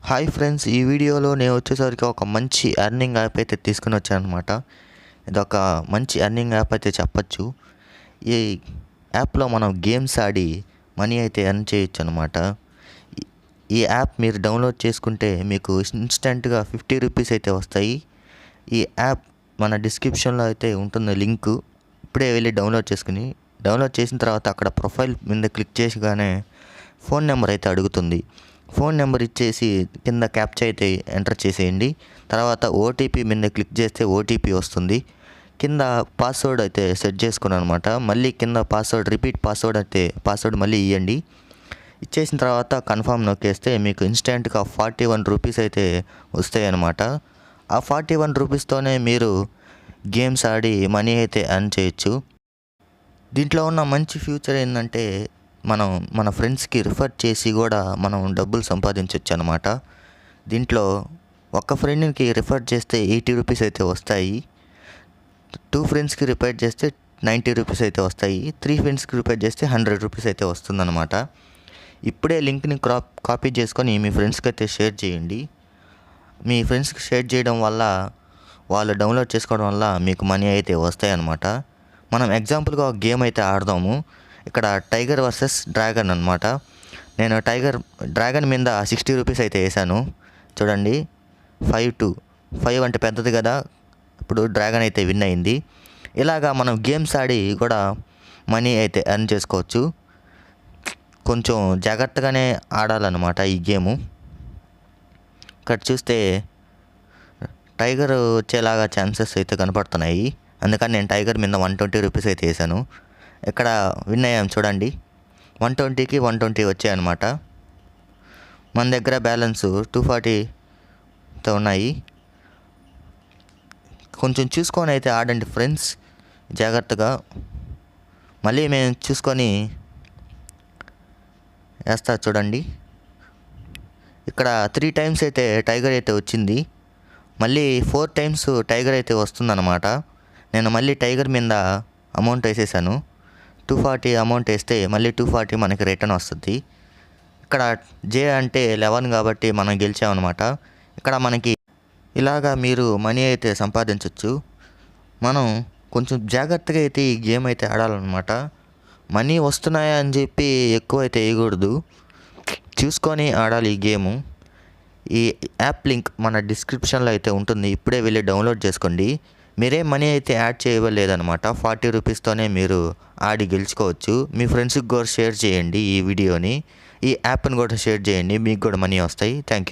Hi friends, ఈ వీడియోలో నేను వచ్చేసరికి ఒక మంచి ఎర్నింగ్ యాప్ అయితే తీసుకుని వచ్చానమాట. ఇదొక మంచి ఎర్నింగ్ యాప్ అయితే చెప్పచ్చు. ఈ యాప్లో మనం గేమ్స్ ఆడి మనీ అయితే ఎర్న్ చేయొచ్చు అనమాట. ఈ యాప్ మీరు డౌన్లోడ్ చేసుకుంటే మీకు ఇన్స్టెంట్గా 50 రూపీస్ అయితే వస్తాయి. ఈ యాప్ మన డిస్క్రిప్షన్లో అయితే ఉంటుంది లింకు. ఇప్పుడే వెళ్ళి డౌన్లోడ్ చేసిన తర్వాత అక్కడ ప్రొఫైల్ మీద క్లిక్ చేసిగానే ఫోన్ నెంబర్ అయితే అడుగుతుంది. ఫోన్ నెంబర్ ఇచ్చేసి కింద క్యాప్చా అయితే ఎంటర్ చేసేయండి. తర్వాత ఓటీపీ మీద క్లిక్ చేస్తే ఓటీపీ వస్తుంది. కింద పాస్వర్డ్ అయితే సెట్ చేసుకున్నాను అనమాట. మళ్ళీ కింద రిపీట్ పాస్వర్డ్ మళ్ళీ ఇవ్వండి. ఇచ్చేసిన తర్వాత కన్ఫర్మ్ నొక్కేస్తే మీకు ఇన్స్టెంట్గా 41 రూపీస్ అయితే వస్తాయి అన్నమాట. ఆ 41 రూపీస్తోనే మీరు గేమ్స్ ఆడి మనీ అయితే ఎర్న్ చేయొచ్చు. దీంట్లో ఉన్న మంచి ఫ్యూచర్ ఏంటంటే మన ఫ్రెండ్స్కి రిఫర్ చేసి కూడా మనం డబ్బులు సంపాదించవచ్చు అనమాట. దీంట్లో ఒక ఫ్రెండ్కి రిఫర్ చేస్తే 80 రూపీస్ అయితే వస్తాయి. 2 ఫ్రెండ్స్కి రిఫర్ చేస్తే 90 రూపీస్ అయితే వస్తాయి. 3 ఫ్రెండ్స్కి రిఫర్ చేస్తే 100 రూపీస్ అయితే వస్తుందన్నమాట. ఇప్పుడే లింక్ని కాపీ చేసుకొని మీ ఫ్రెండ్స్కి అయితే షేర్ చేయండి. మీ ఫ్రెండ్స్కి షేర్ చేయడం వల్ల వాళ్ళు డౌన్లోడ్ చేసుకోవడం వల్ల మీకు మనీ అయితే వస్తాయి అన్నమాట. మనం ఎగ్జాంపుల్గా ఒక గేమ్ అయితే ఆడదాము. ఇక్కడ టైగర్ వర్సెస్ డ్రాగన్ అనమాట. నేను డ్రాగన్ మీద 60 రూపీస్ అయితే వేసాను. చూడండి, 5 అంటే పెద్దది కదా. ఇప్పుడు డ్రాగన్ అయితే విన్ అయింది. ఇలాగా మనం గేమ్స్ ఆడి కూడా మనీ అయితే ఎర్న్ చేసుకోవచ్చు. కొంచెం జాగ్రత్తగానే ఆడాలన్నమాట ఈ గేము. ఇక్కడ చూస్తే టైగర్ వచ్చేలాగా ఛాన్సెస్ అయితే కనపడుతున్నాయి. అందుకని నేను టైగర్ మీద 120 రూపీస్ అయితే వేసాను. ఇక్కడ విన్ అయ్యాం చూడండి. 120కి 120 వచ్చాయన్నమాట. మన దగ్గర బ్యాలెన్స్ 240తో ఉన్నాయి. కొంచెం చూసుకొని అయితే ఆడండి ఫ్రెండ్స్, జాగ్రత్తగా. మళ్ళీ మేము చూసుకొని వేస్తా చూడండి. ఇక్కడ 3 టైమ్స్ అయితే టైగర్ అయితే వచ్చింది. మళ్ళీ 4 టైమ్స్ టైగర్ అయితే వస్తుందన్నమాట. నేను మళ్ళీ టైగర్ మీద అమౌంట్ వేసేసాను. 240 అమౌంట్ వేస్తే మళ్ళీ 240 మనకి రిటర్న్ వస్తుంది. ఇక్కడ జే అంటే 11 కాబట్టి మనం గెలిచామన్నమాట. ఇక్కడ మనకి ఇలాగా మీరు మనీ అయితే సంపాదించవచ్చు. మనం కొంచెం జాగ్రత్తగా అయితే ఈ గేమ్ అయితే ఆడాలన్నమాట. మనీ వస్తున్నాయా అని చెప్పి ఎక్కువ అయితే వేయకూడదు, చూసుకొని ఆడాలి ఈ గేము. ఈ యాప్ లింక్ మన డిస్క్రిప్షన్లో అయితే ఉంటుంది. ఇప్పుడే వెళ్ళి డౌన్లోడ్ చేసుకోండి. మీరేం మనీ అయితే యాడ్ చేయలేదన్నమాట. 40 రూపీస్తోనే మీరు ఆడి గెలుచుకోవచ్చు. మీ ఫ్రెండ్స్కి కూడా షేర్ చేయండి ఈ వీడియోని. ఈ యాప్ని కూడా షేర్ చేయండి, మీకు కూడా మనీ వస్తాయి. Thank you.